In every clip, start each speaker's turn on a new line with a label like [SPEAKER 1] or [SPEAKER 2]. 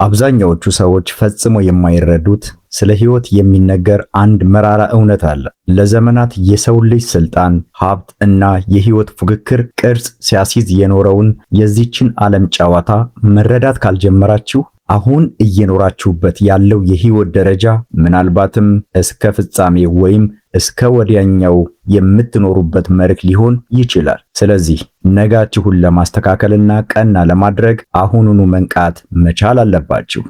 [SPEAKER 1] አብዛኛዎቹ ሰዎች ፈጽሞ የማይረዱት ስለ ሕይወት የሚነገር አንድ መራራ እውነት አለ። ለዘመናት የሰው ልጅ ስልጣን፣ ሀብት እና የሕይወት ፉክክር ቅርጽ ሲያስይዝ የኖረውን የዚችን ዓለም ጨዋታ መረዳት ካልጀመራችሁ አሁን እየኖራችሁበት ያለው የሕይወት ደረጃ ምናልባትም እስከ ፍጻሜ ወይም እስከ ወዲያኛው የምትኖሩበት መርህ ሊሆን ይችላል። ስለዚህ ነጋችሁን ለማስተካከልና ቀና ለማድረግ አሁኑኑ መንቃት መቻል አለባችሁ።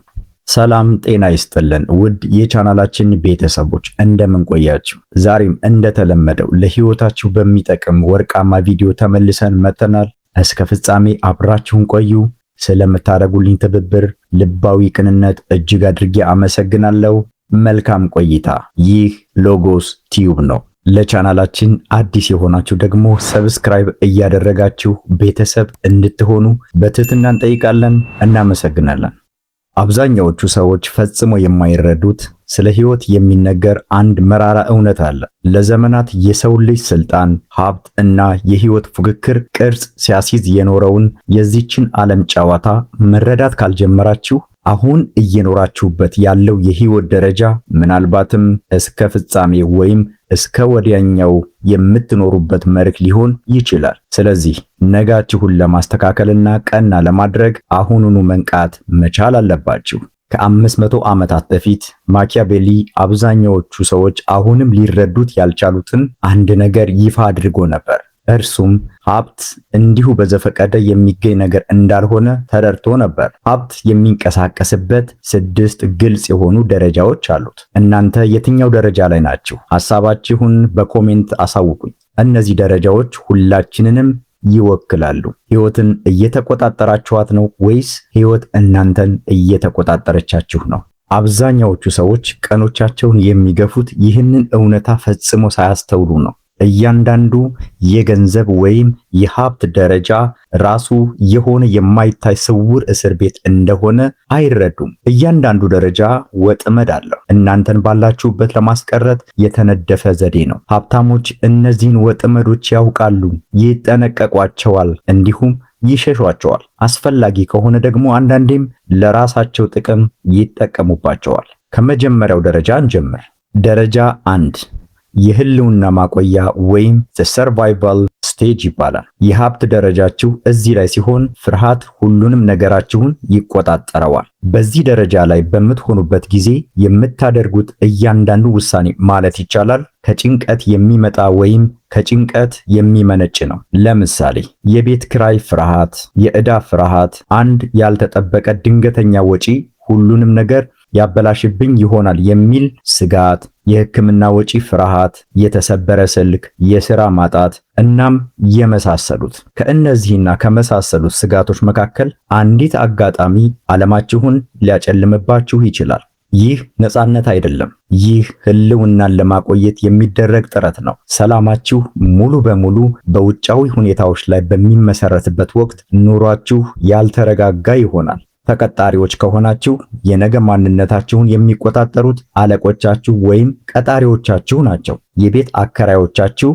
[SPEAKER 1] ሰላም ጤና ይስጥልን ውድ የቻናላችን ቤተሰቦች እንደምን ቆያችሁ? ዛሬም እንደተለመደው ለሕይወታችሁ በሚጠቅም ወርቃማ ቪዲዮ ተመልሰን መጥተናል። እስከ ፍጻሜ አብራችሁን ቆዩ። ስለምታደርጉልኝ ትብብር ልባዊ ቅንነት እጅግ አድርጌ አመሰግናለሁ። መልካም ቆይታ። ይህ ሎጎስ ቲዩብ ነው። ለቻናላችን አዲስ የሆናችሁ ደግሞ ሰብስክራይብ እያደረጋችሁ ቤተሰብ እንድትሆኑ በትህትና እንጠይቃለን። እናመሰግናለን። አብዛኛዎቹ ሰዎች ፈጽሞ የማይረዱት ስለ ሕይወት የሚነገር አንድ መራራ እውነት አለ። ለዘመናት የሰው ልጅ ስልጣን፣ ሀብት እና የሕይወት ፉክክር ቅርጽ ሲያስይዝ የኖረውን የዚችን ዓለም ጨዋታ መረዳት ካልጀመራችሁ አሁን እየኖራችሁበት ያለው የሕይወት ደረጃ ምናልባትም እስከ ፍጻሜ ወይም እስከ ወዲያኛው የምትኖሩበት መርህ ሊሆን ይችላል። ስለዚህ ነጋችሁን ለማስተካከልና ቀና ለማድረግ አሁኑኑ መንቃት መቻል አለባችሁ። ከ500 ዓመታት በፊት ማኪያቬሊ አብዛኛዎቹ ሰዎች አሁንም ሊረዱት ያልቻሉትን አንድ ነገር ይፋ አድርጎ ነበር። እርሱም ሀብት እንዲሁ በዘፈቀደ የሚገኝ ነገር እንዳልሆነ ተረድቶ ነበር። ሀብት የሚንቀሳቀስበት 6 ግልጽ የሆኑ ደረጃዎች አሉት። እናንተ የትኛው ደረጃ ላይ ናችሁ? ሐሳባችሁን በኮሜንት አሳውቁኝ። እነዚህ ደረጃዎች ሁላችንንም ይወክላሉ። ሕይወትን እየተቆጣጠራችኋት ነው ወይስ ሕይወት እናንተን እየተቆጣጠረቻችሁ ነው? አብዛኛዎቹ ሰዎች ቀኖቻቸውን የሚገፉት ይህንን እውነታ ፈጽሞ ሳያስተውሉ ነው። እያንዳንዱ የገንዘብ ወይም የሀብት ደረጃ ራሱ የሆነ የማይታይ ስውር እስር ቤት እንደሆነ አይረዱም። እያንዳንዱ ደረጃ ወጥመድ አለው። እናንተን ባላችሁበት ለማስቀረት የተነደፈ ዘዴ ነው። ሀብታሞች እነዚህን ወጥመዶች ያውቃሉ፣ ይጠነቀቋቸዋል፣ እንዲሁም ይሸሿቸዋል። አስፈላጊ ከሆነ ደግሞ አንዳንዴም ለራሳቸው ጥቅም ይጠቀሙባቸዋል። ከመጀመሪያው ደረጃ እንጀምር። ደረጃ 1 የህልውና ማቆያ ወይም the survival stage ይባላል። የሀብት ደረጃችሁ እዚህ ላይ ሲሆን ፍርሃት ሁሉንም ነገራችሁን ይቆጣጠረዋል። በዚህ ደረጃ ላይ በምትሆኑበት ጊዜ የምታደርጉት እያንዳንዱ ውሳኔ ማለት ይቻላል ከጭንቀት የሚመጣ ወይም ከጭንቀት የሚመነጭ ነው። ለምሳሌ የቤት ክራይ ፍርሃት፣ የዕዳ ፍርሃት፣ አንድ ያልተጠበቀ ድንገተኛ ወጪ ሁሉንም ነገር ያበላሽብኝ ይሆናል የሚል ስጋት፣ የሕክምና ወጪ ፍርሃት፣ የተሰበረ ስልክ፣ የሥራ ማጣት እናም የመሳሰሉት። ከእነዚህና ከመሳሰሉት ስጋቶች መካከል አንዲት አጋጣሚ ዓለማችሁን ሊያጨልምባችሁ ይችላል። ይህ ነፃነት አይደለም። ይህ ህልውናን ለማቆየት የሚደረግ ጥረት ነው። ሰላማችሁ ሙሉ በሙሉ በውጫዊ ሁኔታዎች ላይ በሚመሰረትበት ወቅት ኑሯችሁ ያልተረጋጋ ይሆናል። ተቀጣሪዎች ከሆናችሁ የነገ ማንነታችሁን የሚቆጣጠሩት አለቆቻችሁ ወይም ቀጣሪዎቻችሁ ናቸው። የቤት አከራዮቻችሁ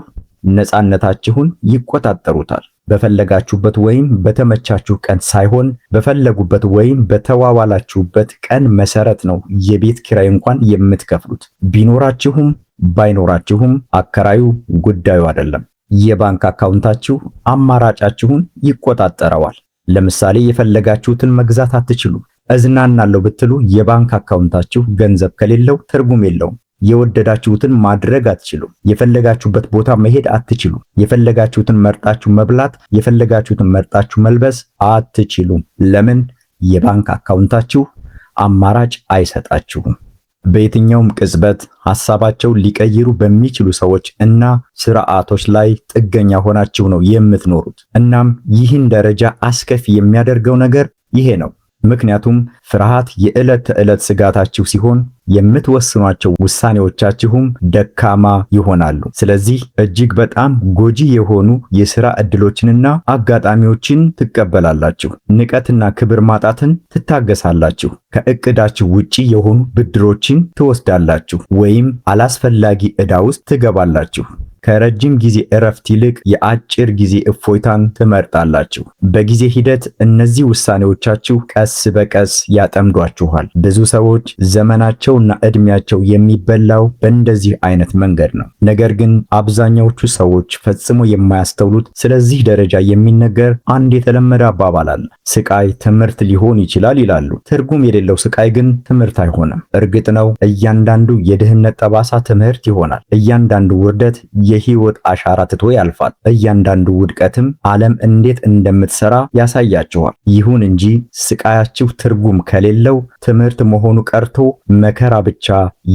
[SPEAKER 1] ነፃነታችሁን ይቆጣጠሩታል። በፈለጋችሁበት ወይም በተመቻችሁ ቀን ሳይሆን በፈለጉበት ወይም በተዋዋላችሁበት ቀን መሰረት ነው የቤት ኪራይ እንኳን የምትከፍሉት። ቢኖራችሁም ባይኖራችሁም አከራዩ ጉዳዩ አይደለም። የባንክ አካውንታችሁ አማራጫችሁን ይቆጣጠረዋል። ለምሳሌ የፈለጋችሁትን መግዛት አትችሉም። እዝናናለሁ ብትሉ የባንክ አካውንታችሁ ገንዘብ ከሌለው ትርጉም የለውም። የወደዳችሁትን ማድረግ አትችሉም። የፈለጋችሁበት ቦታ መሄድ አትችሉም። የፈለጋችሁትን መርጣችሁ መብላት፣ የፈለጋችሁትን መርጣችሁ መልበስ አትችሉም። ለምን? የባንክ አካውንታችሁ አማራጭ አይሰጣችሁም። በየትኛውም ቅጽበት ሐሳባቸውን ሊቀይሩ በሚችሉ ሰዎች እና ስርዓቶች ላይ ጥገኛ ሆናችሁ ነው የምትኖሩት። እናም ይህን ደረጃ አስከፊ የሚያደርገው ነገር ይሄ ነው። ምክንያቱም ፍርሃት የዕለት ተዕለት ስጋታችሁ ሲሆን የምትወስኗቸው ውሳኔዎቻችሁም ደካማ ይሆናሉ። ስለዚህ እጅግ በጣም ጎጂ የሆኑ የሥራ ዕድሎችንና አጋጣሚዎችን ትቀበላላችሁ። ንቀትና ክብር ማጣትን ትታገሳላችሁ። ከእቅዳችሁ ውጪ የሆኑ ብድሮችን ትወስዳላችሁ ወይም አላስፈላጊ ዕዳ ውስጥ ትገባላችሁ። ከረጅም ጊዜ እረፍት ይልቅ የአጭር ጊዜ እፎይታን ትመርጣላችሁ። በጊዜ ሂደት እነዚህ ውሳኔዎቻችሁ ቀስ በቀስ ያጠምዷችኋል። ብዙ ሰዎች ዘመናቸውና ዕድሜያቸው የሚበላው በእንደዚህ አይነት መንገድ ነው። ነገር ግን አብዛኛዎቹ ሰዎች ፈጽሞ የማያስተውሉት ስለዚህ ደረጃ የሚነገር አንድ የተለመደ አባባል አለ። ስቃይ ትምህርት ሊሆን ይችላል ይላሉ። ትርጉም የሌለው ስቃይ ግን ትምህርት አይሆንም። እርግጥ ነው እያንዳንዱ የድህነት ጠባሳ ትምህርት ይሆናል። እያንዳንዱ ውርደት የህይወት አሻራ ትቶ ያልፋል። እያንዳንዱ ውድቀትም ዓለም እንዴት እንደምትሰራ ያሳያችኋል። ይሁን እንጂ ስቃያችሁ ትርጉም ከሌለው ትምህርት መሆኑ ቀርቶ መከራ ብቻ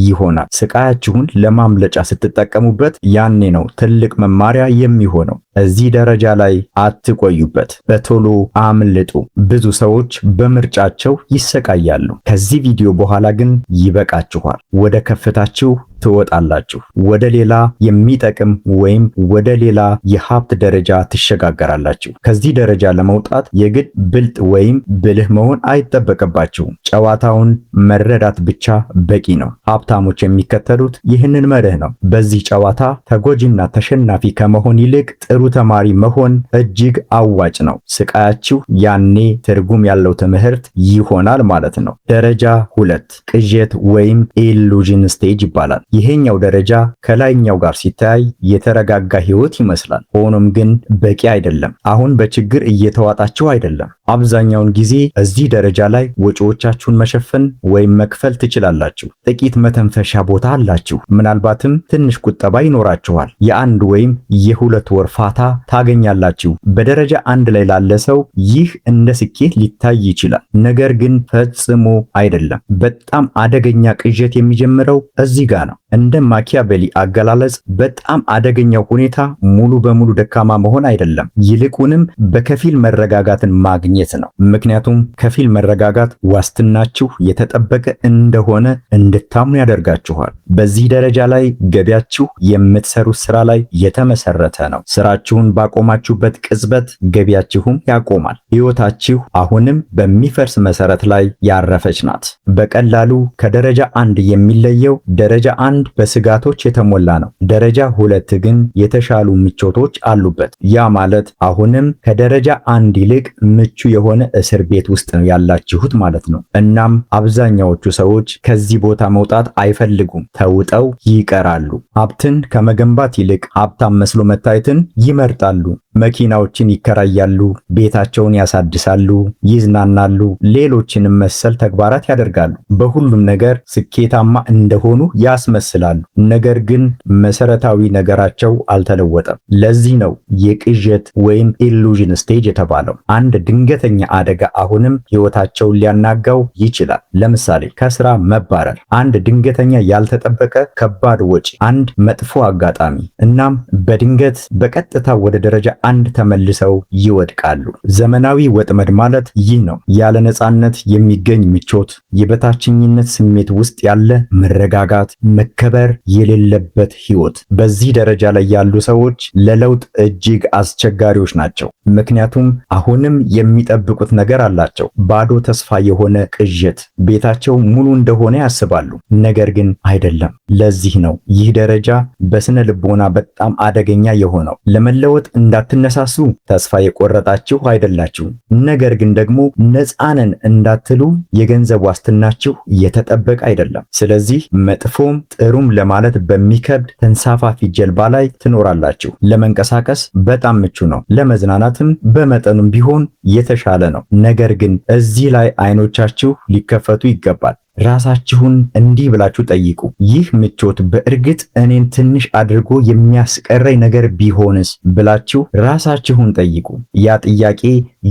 [SPEAKER 1] ይሆናል። ስቃያችሁን ለማምለጫ ስትጠቀሙበት ያኔ ነው ትልቅ መማሪያ የሚሆነው። እዚህ ደረጃ ላይ አትቆዩበት፣ በቶሎ አምልጡ። ብዙ ሰዎች በምርጫቸው ይሰቃያሉ። ከዚህ ቪዲዮ በኋላ ግን ይበቃችኋል። ወደ ከፍታችሁ ትወጣላችሁ። ወደ ሌላ የሚጠቅም ወይም ወደ ሌላ የሀብት ደረጃ ትሸጋገራላችሁ። ከዚህ ደረጃ ለመውጣት የግድ ብልጥ ወይም ብልህ መሆን አይጠበቅባችሁም። ጨዋታውን መረዳት ብቻ በቂ ነው። ሀብታሞች የሚከተሉት ይህንን መርህ ነው። በዚህ ጨዋታ ተጎጂና ተሸናፊ ከመሆን ይልቅ ጥሩ ተማሪ መሆን እጅግ አዋጭ ነው። ስቃያችሁ ያኔ ትርጉም ያለው ትምህርት ይሆናል ማለት ነው። ደረጃ 2 ቅዠት ወይም ኢሉዥን ስቴጅ ይባላል። ይሄኛው ደረጃ ከላይኛው ጋር ሲታይ የተረጋጋ ህይወት ይመስላል። ሆኖም ግን በቂ አይደለም። አሁን በችግር እየተዋጣችሁ አይደለም። አብዛኛውን ጊዜ እዚህ ደረጃ ላይ ወጪዎቻችሁን መሸፈን ወይም መክፈል ትችላላችሁ። ጥቂት መተንፈሻ ቦታ አላችሁ። ምናልባትም ትንሽ ቁጠባ ይኖራችኋል። የአንድ ወይም የሁለት ወር ፋታ ታገኛላችሁ። በደረጃ 1 ላይ ላለ ሰው ይህ እንደ ስኬት ሊታይ ይችላል። ነገር ግን ፈጽሞ አይደለም። በጣም አደገኛ ቅዠት የሚጀምረው እዚህ ጋር ነው። እንደ ማኪያቬሊ አገላለጽ በጣም አደገኛው ሁኔታ ሙሉ በሙሉ ደካማ መሆን አይደለም፣ ይልቁንም በከፊል መረጋጋትን ማግኘት ነው። ምክንያቱም ከፊል መረጋጋት ዋስትናችሁ የተጠበቀ እንደሆነ እንድታምኑ ያደርጋችኋል። በዚህ ደረጃ ላይ ገቢያችሁ የምትሰሩት ስራ ላይ የተመሰረተ ነው። ስራችሁን ባቆማችሁበት ቅጽበት ገቢያችሁም ያቆማል። ህይወታችሁ አሁንም በሚፈርስ መሰረት ላይ ያረፈች ናት። በቀላሉ ከደረጃ 1 የሚለየው ደረጃ 1 በስጋቶች የተሞላ ነው። ደረጃ 2 ግን የተሻሉ ምቾቶች አሉበት። ያ ማለት አሁንም ከደረጃ 1 ይልቅ ምቹ የሆነ እስር ቤት ውስጥ ነው ያላችሁት ማለት ነው። እናም አብዛኛዎቹ ሰዎች ከዚህ ቦታ መውጣት አይፈልጉም፣ ተውጠው ይቀራሉ። ሀብትን ከመገንባት ይልቅ ሀብታም መስሎ መታየትን ይመርጣሉ። መኪናዎችን ይከራያሉ፣ ቤታቸውን ያሳድሳሉ፣ ይዝናናሉ፣ ሌሎችንም መሰል ተግባራት ያደርጋሉ። በሁሉም ነገር ስኬታማ እንደሆኑ ያስመስላሉ። ነገር ግን መሰረታዊ ነገራቸው አልተለወጠም። ለዚህ ነው የቅዠት ወይም ኢሉዥን ስቴጅ የተባለው። አንድ ድንገተኛ አደጋ አሁንም ህይወታቸውን ሊያናጋው ይችላል። ለምሳሌ ከስራ መባረር፣ አንድ ድንገተኛ ያልተጠበቀ ከባድ ወጪ፣ አንድ መጥፎ አጋጣሚ። እናም በድንገት በቀጥታ ወደ ደረጃ 1 ተመልሰው ይወድቃሉ። ዘመናዊ ወጥመድ ማለት ይህ ነው። ያለ ነፃነት የሚገኝ ምቾት፣ የበታችኝነት ስሜት ውስጥ ያለ መረጋጋት፣ መከበር የሌለበት ህይወት። በዚህ ደረጃ ላይ ያሉ ሰዎች ለለውጥ እጅግ አስቸጋሪዎች ናቸው። ምክንያቱም አሁንም የሚጠብቁት ነገር አላቸው። ባዶ ተስፋ የሆነ ቅዠት። ቤታቸው ሙሉ እንደሆነ ያስባሉ፣ ነገር ግን አይደለም። ለዚህ ነው ይህ ደረጃ በስነ ልቦና በጣም አደገኛ የሆነው። ለመለወጥ እንዳትነሳሱ ተስፋ የቆረጣችሁ አይደላችሁም። ነገር ግን ደግሞ ነፃነን እንዳትሉ የገንዘብ ዋስትናችሁ የተጠበቀ አይደለም። ስለዚህ መጥፎም ጥሩም ለማለት በሚከብድ ተንሳፋፊ ጀልባ ላይ ትኖራላችሁ። ለመንቀሳቀስ በጣም ምቹ ነው። ለመዝናናትም በመጠኑም ቢሆን የተሻለ ነው። ነገር ግን እዚህ ላይ አይኖቻችሁ ሊከፈቱ ይገባል። ራሳችሁን እንዲህ ብላችሁ ጠይቁ። ይህ ምቾት በእርግጥ እኔን ትንሽ አድርጎ የሚያስቀረኝ ነገር ቢሆንስ ብላችሁ ራሳችሁን ጠይቁ። ያ ጥያቄ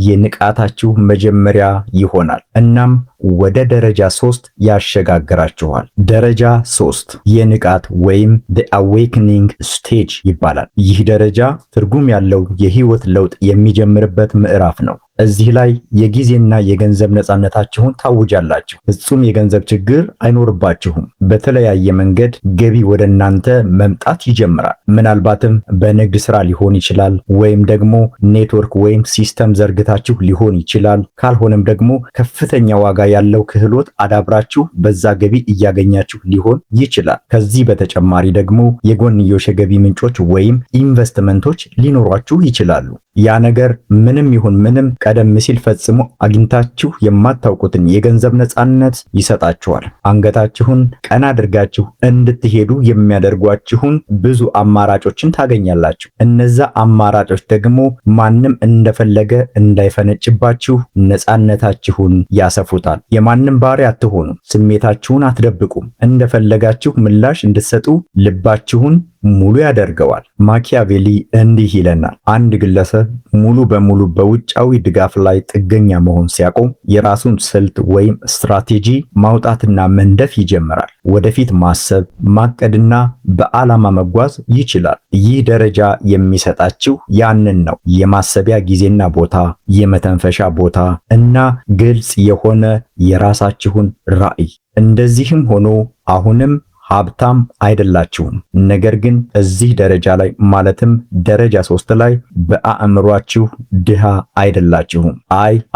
[SPEAKER 1] የንቃታችሁ መጀመሪያ ይሆናል። እናም ወደ ደረጃ 3 ያሸጋግራችኋል። ደረጃ 3 የንቃት ወይም the awakening stage ይባላል። ይህ ደረጃ ትርጉም ያለው የህይወት ለውጥ የሚጀምርበት ምዕራፍ ነው። እዚህ ላይ የጊዜና የገንዘብ ነፃነታችሁን ታውጃላችሁ። ፍጹም የገንዘብ ችግር አይኖርባችሁም። በተለያየ መንገድ ገቢ ወደ እናንተ መምጣት ይጀምራል። ምናልባትም በንግድ ስራ ሊሆን ይችላል፣ ወይም ደግሞ ኔትወርክ ወይም ሲስተም ዘርግታችሁ አግታችሁ ሊሆን ይችላል። ካልሆነም ደግሞ ከፍተኛ ዋጋ ያለው ክህሎት አዳብራችሁ በዛ ገቢ እያገኛችሁ ሊሆን ይችላል። ከዚህ በተጨማሪ ደግሞ የጎንዮሽ የገቢ ምንጮች ወይም ኢንቨስትመንቶች ሊኖሯችሁ ይችላሉ። ያ ነገር ምንም ይሁን ምንም ቀደም ሲል ፈጽሞ አግኝታችሁ የማታውቁትን የገንዘብ ነፃነት ይሰጣችኋል። አንገታችሁን ቀና አድርጋችሁ እንድትሄዱ የሚያደርጓችሁን ብዙ አማራጮችን ታገኛላችሁ። እነዛ አማራጮች ደግሞ ማንም እንደፈለገ እንዳይፈነጭባችሁ ነፃነታችሁን ያሰፉታል። የማንም ባሪያ አትሆኑም። ስሜታችሁን አትደብቁም። እንደፈለጋችሁ ምላሽ እንድትሰጡ ልባችሁን ሙሉ ያደርገዋል። ማኪያቬሊ እንዲህ ይለናል፣ አንድ ግለሰብ ሙሉ በሙሉ በውጫዊ ድጋፍ ላይ ጥገኛ መሆን ሲያቆም የራሱን ስልት ወይም ስትራቴጂ ማውጣትና መንደፍ ይጀምራል። ወደፊት ማሰብ፣ ማቀድና በዓላማ መጓዝ ይችላል። ይህ ደረጃ የሚሰጣችሁ ያንን ነው፣ የማሰቢያ ጊዜና ቦታ፣ የመተንፈሻ ቦታ እና ግልጽ የሆነ የራሳችሁን ራዕይ። እንደዚህም ሆኖ አሁንም ሀብታም አይደላችሁም። ነገር ግን እዚህ ደረጃ ላይ ማለትም ደረጃ 3 ላይ በአእምሯችሁ ድሃ አይደላችሁም።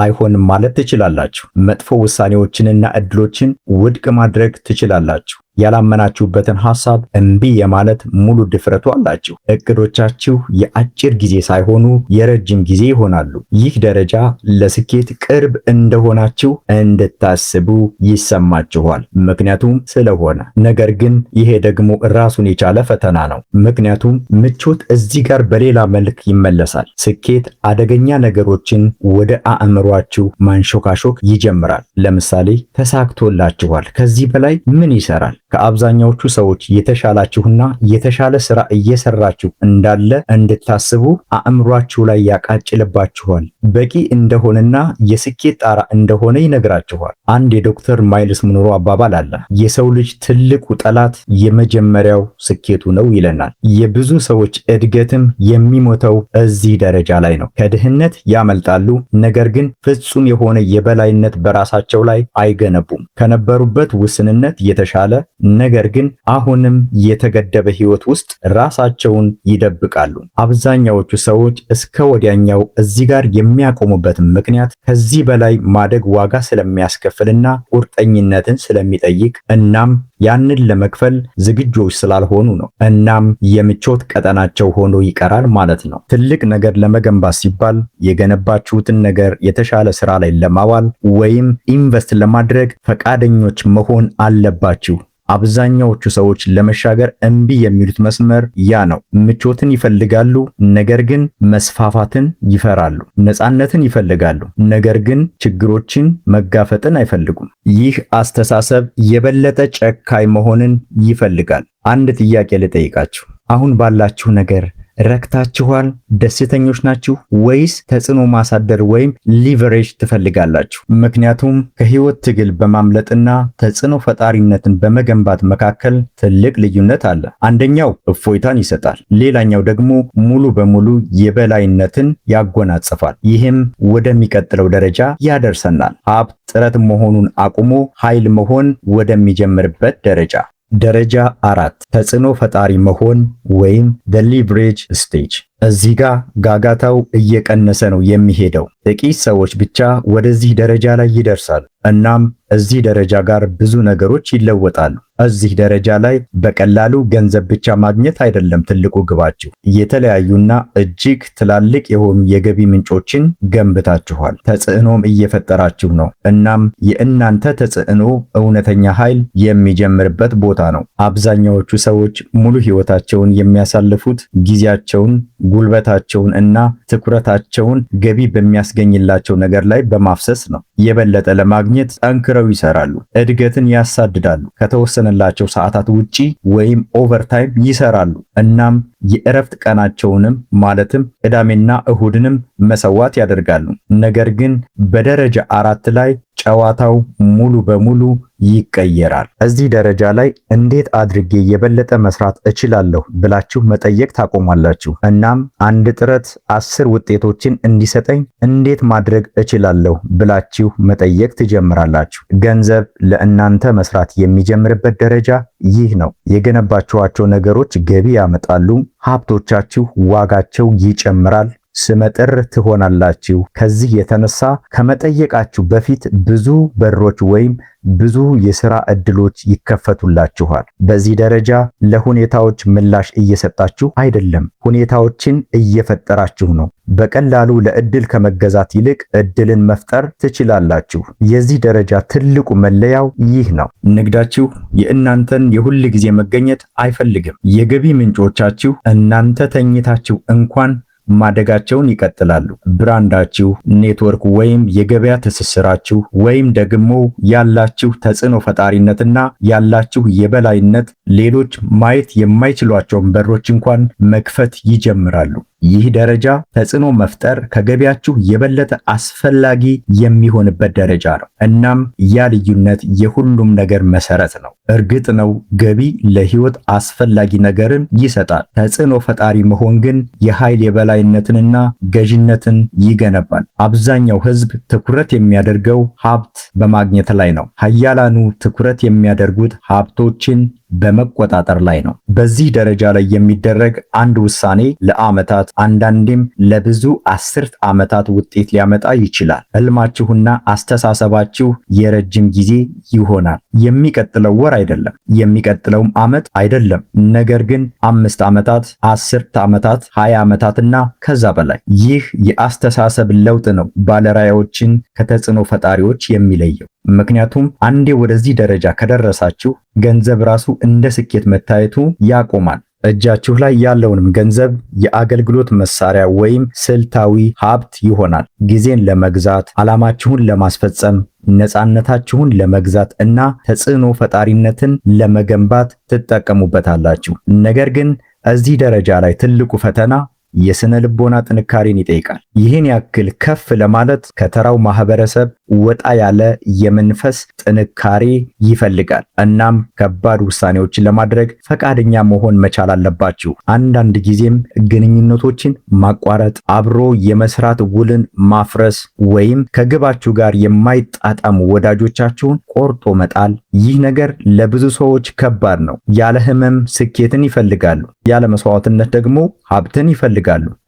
[SPEAKER 1] አይሆንም ማለት ትችላላችሁ። መጥፎ ውሳኔዎችንና እድሎችን ውድቅ ማድረግ ትችላላችሁ። ያላመናችሁበትን ሐሳብ እምቢ የማለት ሙሉ ድፍረቱ አላችሁ። እቅዶቻችሁ የአጭር ጊዜ ሳይሆኑ የረጅም ጊዜ ይሆናሉ። ይህ ደረጃ ለስኬት ቅርብ እንደሆናችሁ እንድታስቡ ይሰማችኋል፣ ምክንያቱም ስለሆነ። ነገር ግን ይሄ ደግሞ ራሱን የቻለ ፈተና ነው። ምክንያቱም ምቾት እዚህ ጋር በሌላ መልክ ይመለሳል። ስኬት አደገኛ ነገሮችን ወደ አእምሯችሁ ማንሾካሾክ ይጀምራል። ለምሳሌ ተሳክቶላችኋል፣ ከዚህ በላይ ምን ይሰራል? ከአብዛኛዎቹ ሰዎች የተሻላችሁና የተሻለ ስራ እየሰራችሁ እንዳለ እንድታስቡ አእምሯችሁ ላይ ያቃጭልባችኋል። በቂ እንደሆነና የስኬት ጣራ እንደሆነ ይነግራችኋል። አንድ የዶክተር ማይልስ ሙንሮ አባባል አለ። የሰው ልጅ ትልቁ ጠላት የመጀመሪያው ስኬቱ ነው ይለናል። የብዙ ሰዎች እድገትም የሚሞተው እዚህ ደረጃ ላይ ነው። ከድህነት ያመልጣሉ፣ ነገር ግን ፍጹም የሆነ የበላይነት በራሳቸው ላይ አይገነቡም። ከነበሩበት ውስንነት የተሻለ ነገር ግን አሁንም የተገደበ ህይወት ውስጥ ራሳቸውን ይደብቃሉ። አብዛኛዎቹ ሰዎች እስከ ወዲያኛው እዚህ ጋር የሚያቆሙበት ምክንያት ከዚህ በላይ ማደግ ዋጋ ስለሚያስከፍልና ቁርጠኝነትን ስለሚጠይቅ እናም ያንን ለመክፈል ዝግጆች ስላልሆኑ ነው። እናም የምቾት ቀጠናቸው ሆኖ ይቀራል ማለት ነው። ትልቅ ነገር ለመገንባት ሲባል የገነባችሁትን ነገር የተሻለ ስራ ላይ ለማዋል ወይም ኢንቨስት ለማድረግ ፈቃደኞች መሆን አለባችሁ። አብዛኛዎቹ ሰዎች ለመሻገር እምቢ የሚሉት መስመር ያ ነው። ምቾትን ይፈልጋሉ፣ ነገር ግን መስፋፋትን ይፈራሉ። ነፃነትን ይፈልጋሉ፣ ነገር ግን ችግሮችን መጋፈጥን አይፈልጉም። ይህ አስተሳሰብ የበለጠ ጨካኝ መሆንን ይፈልጋል። አንድ ጥያቄ ልጠይቃችሁ። አሁን ባላችሁ ነገር ረክታችኋል? ደስተኞች ናችሁ? ወይስ ተጽዕኖ ማሳደር ወይም ሊቨሬጅ ትፈልጋላችሁ? ምክንያቱም ከህይወት ትግል በማምለጥና ተጽዕኖ ፈጣሪነትን በመገንባት መካከል ትልቅ ልዩነት አለ። አንደኛው እፎይታን ይሰጣል፣ ሌላኛው ደግሞ ሙሉ በሙሉ የበላይነትን ያጎናጽፋል። ይህም ወደሚቀጥለው ደረጃ ያደርሰናል። ሀብት ጥረት መሆኑን አቁሞ ኃይል መሆን ወደሚጀምርበት ደረጃ። ደረጃ 4 ተጽዕኖ ፈጣሪ መሆን ወይም the leverage stage። እዚህ ጋር ጋጋታው እየቀነሰ ነው የሚሄደው። ጥቂት ሰዎች ብቻ ወደዚህ ደረጃ ላይ ይደርሳሉ። እናም እዚህ ደረጃ ጋር ብዙ ነገሮች ይለወጣሉ። እዚህ ደረጃ ላይ በቀላሉ ገንዘብ ብቻ ማግኘት አይደለም ትልቁ ግባችሁ። የተለያዩና እጅግ ትላልቅ የሆኑ የገቢ ምንጮችን ገንብታችኋል። ተጽዕኖም እየፈጠራችሁ ነው። እናም የእናንተ ተጽዕኖ እውነተኛ ኃይል የሚጀምርበት ቦታ ነው። አብዛኛዎቹ ሰዎች ሙሉ ህይወታቸውን የሚያሳልፉት ጊዜያቸውን፣ ጉልበታቸውን እና ትኩረታቸውን ገቢ በሚያስገኝላቸው ነገር ላይ በማፍሰስ ነው። የበለጠ ለማግኘት ጠንክረው ይሰራሉ፣ እድገትን ያሳድዳሉ፣ ከተወሰነላቸው ሰዓታት ውጪ ወይም ኦቨርታይም ይሰራሉ። እናም የእረፍት ቀናቸውንም ማለትም ቅዳሜና እሁድንም መሰዋት ያደርጋሉ። ነገር ግን በደረጃ 4 ላይ ጨዋታው ሙሉ በሙሉ ይቀየራል። እዚህ ደረጃ ላይ እንዴት አድርጌ የበለጠ መስራት እችላለሁ ብላችሁ መጠየቅ ታቆማላችሁ። እናም አንድ ጥረት 10 ውጤቶችን እንዲሰጠኝ እንዴት ማድረግ እችላለሁ ብላችሁ መጠየቅ ትጀምራላችሁ። ገንዘብ ለእናንተ መስራት የሚጀምርበት ደረጃ ይህ ነው። የገነባችኋቸው ነገሮች ገቢ ያመጣሉ። ሀብቶቻችሁ ዋጋቸው ይጨምራል። ስመጥር ትሆናላችሁ። ከዚህ የተነሳ ከመጠየቃችሁ በፊት ብዙ በሮች ወይም ብዙ የሥራ ዕድሎች ይከፈቱላችኋል። በዚህ ደረጃ ለሁኔታዎች ምላሽ እየሰጣችሁ አይደለም፣ ሁኔታዎችን እየፈጠራችሁ ነው። በቀላሉ ለዕድል ከመገዛት ይልቅ ዕድልን መፍጠር ትችላላችሁ። የዚህ ደረጃ ትልቁ መለያው ይህ ነው። ንግዳችሁ የእናንተን የሁል ጊዜ መገኘት አይፈልግም። የገቢ ምንጮቻችሁ እናንተ ተኝታችሁ እንኳን ማደጋቸውን ይቀጥላሉ። ብራንዳችሁ፣ ኔትወርክ ወይም የገበያ ትስስራችሁ ወይም ደግሞ ያላችሁ ተጽዕኖ ፈጣሪነትና ያላችሁ የበላይነት ሌሎች ማየት የማይችሏቸውን በሮች እንኳን መክፈት ይጀምራሉ። ይህ ደረጃ ተጽዕኖ መፍጠር ከገቢያችሁ የበለጠ አስፈላጊ የሚሆንበት ደረጃ ነው። እናም ያ ልዩነት የሁሉም ነገር መሰረት ነው። እርግጥ ነው ገቢ ለህይወት አስፈላጊ ነገርን ይሰጣል። ተጽዕኖ ፈጣሪ መሆን ግን የኃይል የበላይነትንና ገዥነትን ይገነባል። አብዛኛው ህዝብ ትኩረት የሚያደርገው ሀብት በማግኘት ላይ ነው። ኃያላኑ ትኩረት የሚያደርጉት ሀብቶችን በመቆጣጠር ላይ ነው። በዚህ ደረጃ ላይ የሚደረግ አንድ ውሳኔ ለዓመታት አንዳንዴም ለብዙ አስርት ዓመታት ውጤት ሊያመጣ ይችላል። ህልማችሁና አስተሳሰባችሁ የረጅም ጊዜ ይሆናል። የሚቀጥለው ወር አይደለም፣ የሚቀጥለውም ዓመት አይደለም። ነገር ግን 5 ዓመታት፣ 10 ዓመታት፣ 20 ዓመታትና ከዛ በላይ። ይህ የአስተሳሰብ ለውጥ ነው ባለራዕዮችን ከተጽዕኖ ፈጣሪዎች የሚለየው። ምክንያቱም አንዴ ወደዚህ ደረጃ ከደረሳችሁ ገንዘብ ራሱ እንደ ስኬት መታየቱ ያቆማል። እጃችሁ ላይ ያለውንም ገንዘብ የአገልግሎት መሳሪያ ወይም ስልታዊ ሀብት ይሆናል። ጊዜን ለመግዛት፣ ዓላማችሁን ለማስፈጸም፣ ነፃነታችሁን ለመግዛት እና ተጽዕኖ ፈጣሪነትን ለመገንባት ትጠቀሙበታላችሁ። ነገር ግን እዚህ ደረጃ ላይ ትልቁ ፈተና የስነ ልቦና ጥንካሬን ይጠይቃል። ይህን ያክል ከፍ ለማለት ከተራው ማህበረሰብ ወጣ ያለ የመንፈስ ጥንካሬ ይፈልጋል። እናም ከባድ ውሳኔዎችን ለማድረግ ፈቃደኛ መሆን መቻል አለባችሁ። አንዳንድ ጊዜም ግንኙነቶችን ማቋረጥ፣ አብሮ የመስራት ውልን ማፍረስ ወይም ከግባችሁ ጋር የማይጣጣሙ ወዳጆቻችሁን ቆርጦ መጣል። ይህ ነገር ለብዙ ሰዎች ከባድ ነው። ያለ ህመም ስኬትን ይፈልጋሉ፣ ያለ መስዋዕትነት ደግሞ ሀብትን ይፈልጋሉ።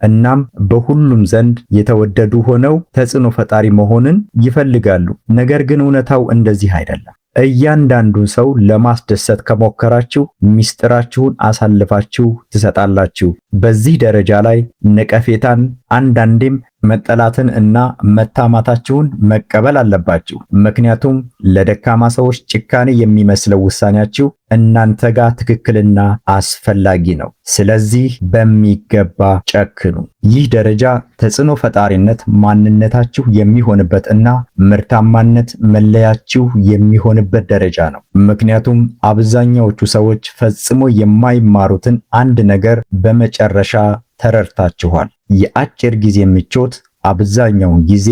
[SPEAKER 1] እናም በሁሉም ዘንድ የተወደዱ ሆነው ተጽዕኖ ፈጣሪ መሆንን ይፈልጋሉ። ነገር ግን እውነታው እንደዚህ አይደለም። እያንዳንዱን ሰው ለማስደሰት ከሞከራችሁ ሚስጥራችሁን አሳልፋችሁ ትሰጣላችሁ። በዚህ ደረጃ ላይ ነቀፌታን፣ አንዳንዴም መጠላትን እና መታማታችሁን መቀበል አለባችሁ። ምክንያቱም ለደካማ ሰዎች ጭካኔ የሚመስለው ውሳኔያችሁ እናንተ ጋር ትክክልና አስፈላጊ ነው። ስለዚህ በሚገባ ጨክኑ። ይህ ደረጃ ተጽዕኖ ፈጣሪነት ማንነታችሁ የሚሆንበት እና ምርታማነት መለያችሁ የሚሆንበት ደረጃ ነው። ምክንያቱም አብዛኛዎቹ ሰዎች ፈጽሞ የማይማሩትን አንድ ነገር በመጨረሻ ተረድታችኋል። የአጭር ጊዜ ምቾት አብዛኛውን ጊዜ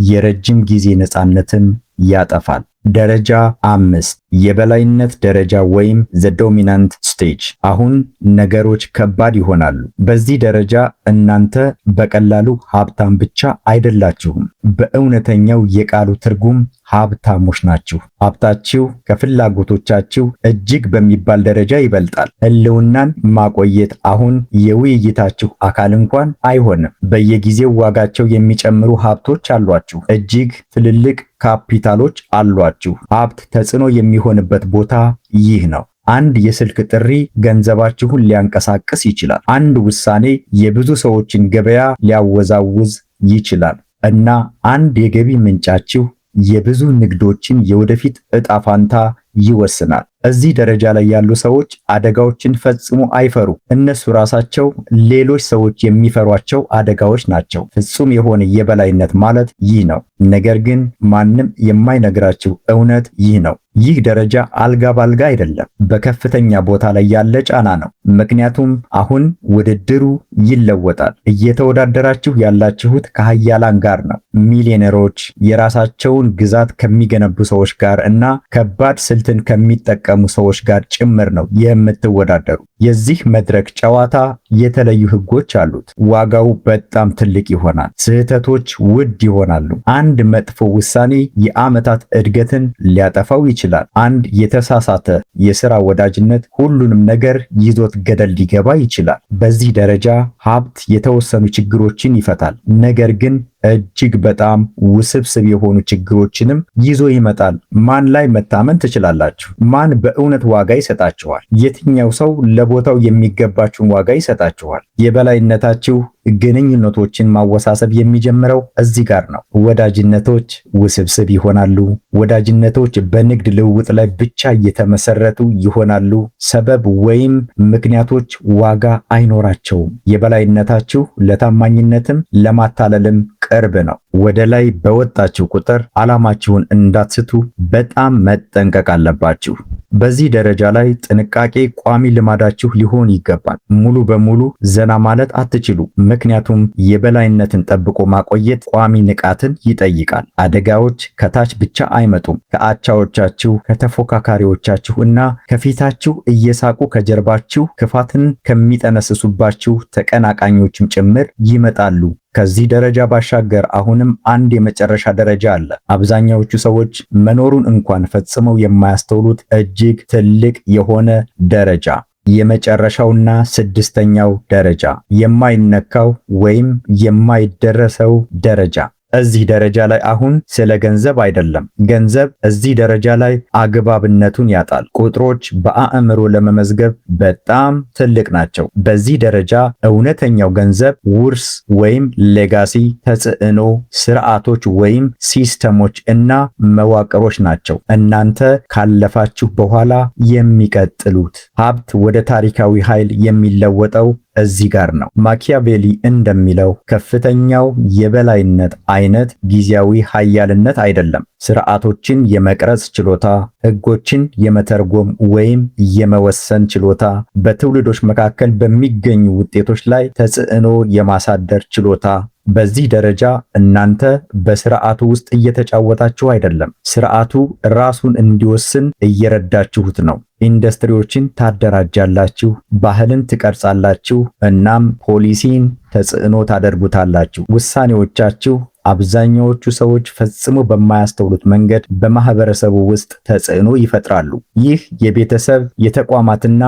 [SPEAKER 1] የረጅም ጊዜ ነፃነትን ያጠፋል። ደረጃ 5 የበላይነት ደረጃ ወይም ዘ ዶሚናንት ስቴጅ። አሁን ነገሮች ከባድ ይሆናሉ። በዚህ ደረጃ እናንተ በቀላሉ ሀብታም ብቻ አይደላችሁም። በእውነተኛው የቃሉ ትርጉም ሀብታሞች ናችሁ። ሀብታችሁ ከፍላጎቶቻችሁ እጅግ በሚባል ደረጃ ይበልጣል። ህልውናን ማቆየት አሁን የውይይታችሁ አካል እንኳን አይሆንም። በየጊዜው ዋጋቸው የሚጨምሩ ሀብቶች አሏችሁ። እጅግ ትልልቅ ካፒታሎች አሏችሁ። ሀብት ተጽዕኖ የሚሆንበት ቦታ ይህ ነው። አንድ የስልክ ጥሪ ገንዘባችሁን ሊያንቀሳቅስ ይችላል። አንድ ውሳኔ የብዙ ሰዎችን ገበያ ሊያወዛውዝ ይችላል እና አንድ የገቢ ምንጫችሁ የብዙ ንግዶችን የወደፊት ዕጣ ፋንታ ይወስናል። እዚህ ደረጃ ላይ ያሉ ሰዎች አደጋዎችን ፈጽሞ አይፈሩ። እነሱ ራሳቸው ሌሎች ሰዎች የሚፈሯቸው አደጋዎች ናቸው። ፍጹም የሆነ የበላይነት ማለት ይህ ነው። ነገር ግን ማንም የማይነግራችሁ እውነት ይህ ነው። ይህ ደረጃ አልጋ ባልጋ አይደለም፣ በከፍተኛ ቦታ ላይ ያለ ጫና ነው። ምክንያቱም አሁን ውድድሩ ይለወጣል። እየተወዳደራችሁ ያላችሁት ከሀያላን ጋር ነው። ሚሊዮነሮች፣ የራሳቸውን ግዛት ከሚገነቡ ሰዎች ጋር እና ከባድ ስልት ድርጅትን ከሚጠቀሙ ሰዎች ጋር ጭምር ነው የምትወዳደሩ። የዚህ መድረክ ጨዋታ የተለዩ ህጎች አሉት። ዋጋው በጣም ትልቅ ይሆናል። ስህተቶች ውድ ይሆናሉ። አንድ መጥፎ ውሳኔ የዓመታት እድገትን ሊያጠፋው ይችላል። አንድ የተሳሳተ የሥራ ወዳጅነት ሁሉንም ነገር ይዞት ገደል ሊገባ ይችላል። በዚህ ደረጃ ሀብት የተወሰኑ ችግሮችን ይፈታል፣ ነገር ግን እጅግ በጣም ውስብስብ የሆኑ ችግሮችንም ይዞ ይመጣል። ማን ላይ መታመን ትችላላችሁ? ማን በእውነት ዋጋ ይሰጣችኋል? የትኛው ሰው ለቦታው የሚገባችሁን ዋጋ ይሰጣችኋል? የበላይነታችሁ ግንኙነቶችን ማወሳሰብ የሚጀምረው እዚህ ጋር ነው። ወዳጅነቶች ውስብስብ ይሆናሉ። ወዳጅነቶች በንግድ ልውውጥ ላይ ብቻ የተመሰረቱ ይሆናሉ። ሰበብ ወይም ምክንያቶች ዋጋ አይኖራቸውም። የበላይነታችሁ ለታማኝነትም ለማታለልም ቅርብ ነው። ወደ ላይ በወጣችሁ ቁጥር ዓላማችሁን እንዳትስቱ በጣም መጠንቀቅ አለባችሁ። በዚህ ደረጃ ላይ ጥንቃቄ ቋሚ ልማዳችሁ ሊሆን ይገባል። ሙሉ በሙሉ ዘና ማለት አትችሉ፣ ምክንያቱም የበላይነትን ጠብቆ ማቆየት ቋሚ ንቃትን ይጠይቃል። አደጋዎች ከታች ብቻ አይመጡም። ከአቻዎቻችሁ፣ ከተፎካካሪዎቻችሁ እና ከፊታችሁ እየሳቁ ከጀርባችሁ ክፋትን ከሚጠነስሱባችሁ ተቀናቃኞችም ጭምር ይመጣሉ። ከዚህ ደረጃ ባሻገር አሁንም አንድ የመጨረሻ ደረጃ አለ። አብዛኛዎቹ ሰዎች መኖሩን እንኳን ፈጽመው የማያስተውሉት እጅግ ትልቅ የሆነ ደረጃ፣ የመጨረሻውና ስድስተኛው ደረጃ፣ የማይነካው ወይም የማይደረሰው ደረጃ። እዚህ ደረጃ ላይ አሁን ስለ ገንዘብ አይደለም። ገንዘብ እዚህ ደረጃ ላይ አግባብነቱን ያጣል። ቁጥሮች በአእምሮ ለመመዝገብ በጣም ትልቅ ናቸው። በዚህ ደረጃ እውነተኛው ገንዘብ ውርስ ወይም ሌጋሲ፣ ተጽዕኖ፣ ስርዓቶች ወይም ሲስተሞች እና መዋቅሮች ናቸው። እናንተ ካለፋችሁ በኋላ የሚቀጥሉት። ሀብት ወደ ታሪካዊ ኃይል የሚለወጠው እዚህ ጋር ነው። ማኪያቬሊ እንደሚለው ከፍተኛው የበላይነት አይነት ጊዜያዊ ኃያልነት አይደለም። ስርዓቶችን የመቅረጽ ችሎታ፣ ህጎችን የመተርጎም ወይም የመወሰን ችሎታ፣ በትውልዶች መካከል በሚገኙ ውጤቶች ላይ ተጽዕኖ የማሳደር ችሎታ። በዚህ ደረጃ እናንተ በስርዓቱ ውስጥ እየተጫወታችሁ አይደለም። ስርዓቱ ራሱን እንዲወስን እየረዳችሁት ነው። ኢንዱስትሪዎችን ታደራጃላችሁ፣ ባህልን ትቀርጻላችሁ፣ እናም ፖሊሲን ተጽዕኖ ታደርጉታላችሁ። ውሳኔዎቻችሁ አብዛኛዎቹ ሰዎች ፈጽሞ በማያስተውሉት መንገድ በማህበረሰቡ ውስጥ ተጽዕኖ ይፈጥራሉ። ይህ የቤተሰብ የተቋማትና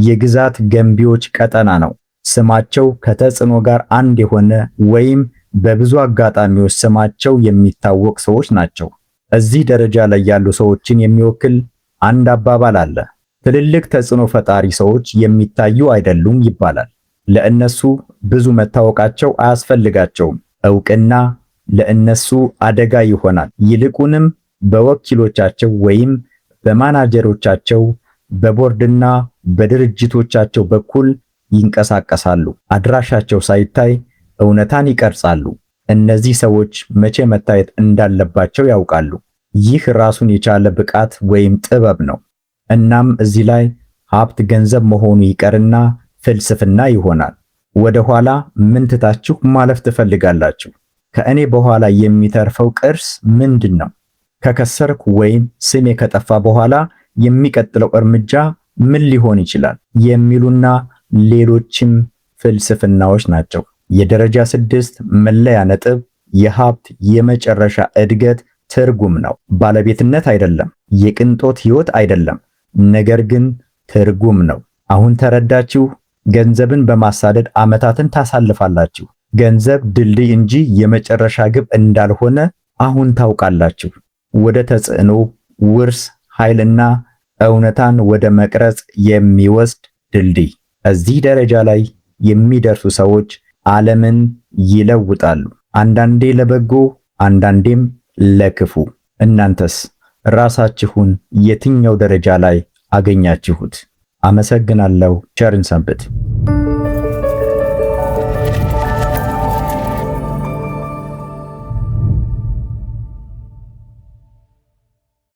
[SPEAKER 1] የግዛት ገንቢዎች ቀጠና ነው። ስማቸው ከተጽዕኖ ጋር አንድ የሆነ ወይም በብዙ አጋጣሚዎች ስማቸው የሚታወቅ ሰዎች ናቸው። እዚህ ደረጃ ላይ ያሉ ሰዎችን የሚወክል አንድ አባባል አለ። ትልልቅ ተጽዕኖ ፈጣሪ ሰዎች የሚታዩ አይደሉም ይባላል። ለእነሱ ብዙ መታወቃቸው አያስፈልጋቸውም። ዕውቅና ለእነሱ አደጋ ይሆናል። ይልቁንም በወኪሎቻቸው ወይም በማናጀሮቻቸው፣ በቦርድና በድርጅቶቻቸው በኩል ይንቀሳቀሳሉ። አድራሻቸው ሳይታይ እውነታን ይቀርጻሉ። እነዚህ ሰዎች መቼ መታየት እንዳለባቸው ያውቃሉ። ይህ ራሱን የቻለ ብቃት ወይም ጥበብ ነው። እናም እዚህ ላይ ሀብት ገንዘብ መሆኑ ይቀርና ፍልስፍና ይሆናል። ወደ ኋላ ምን ትታችሁ ማለፍ ትፈልጋላችሁ? ከእኔ በኋላ የሚተርፈው ቅርስ ምንድን ነው? ከከሰርኩ ወይም ስሜ ከጠፋ በኋላ የሚቀጥለው እርምጃ ምን ሊሆን ይችላል? የሚሉና ሌሎችም ፍልስፍናዎች ናቸው። የደረጃ 6 መለያ ነጥብ የሀብት የመጨረሻ እድገት ትርጉም ነው። ባለቤትነት አይደለም፣ የቅንጦት ህይወት አይደለም፣ ነገር ግን ትርጉም ነው። አሁን ተረዳችሁ? ገንዘብን በማሳደድ ዓመታትን ታሳልፋላችሁ። ገንዘብ ድልድይ እንጂ የመጨረሻ ግብ እንዳልሆነ አሁን ታውቃላችሁ። ወደ ተጽዕኖ፣ ውርስ፣ ኃይልና እውነታን ወደ መቅረጽ የሚወስድ ድልድይ። እዚህ ደረጃ ላይ የሚደርሱ ሰዎች ዓለምን ይለውጣሉ። አንዳንዴ ለበጎ፣ አንዳንዴም ለክፉ። እናንተስ ራሳችሁን የትኛው ደረጃ ላይ አገኛችሁት? አመሰግናለሁ። ቸርን ሰንብት።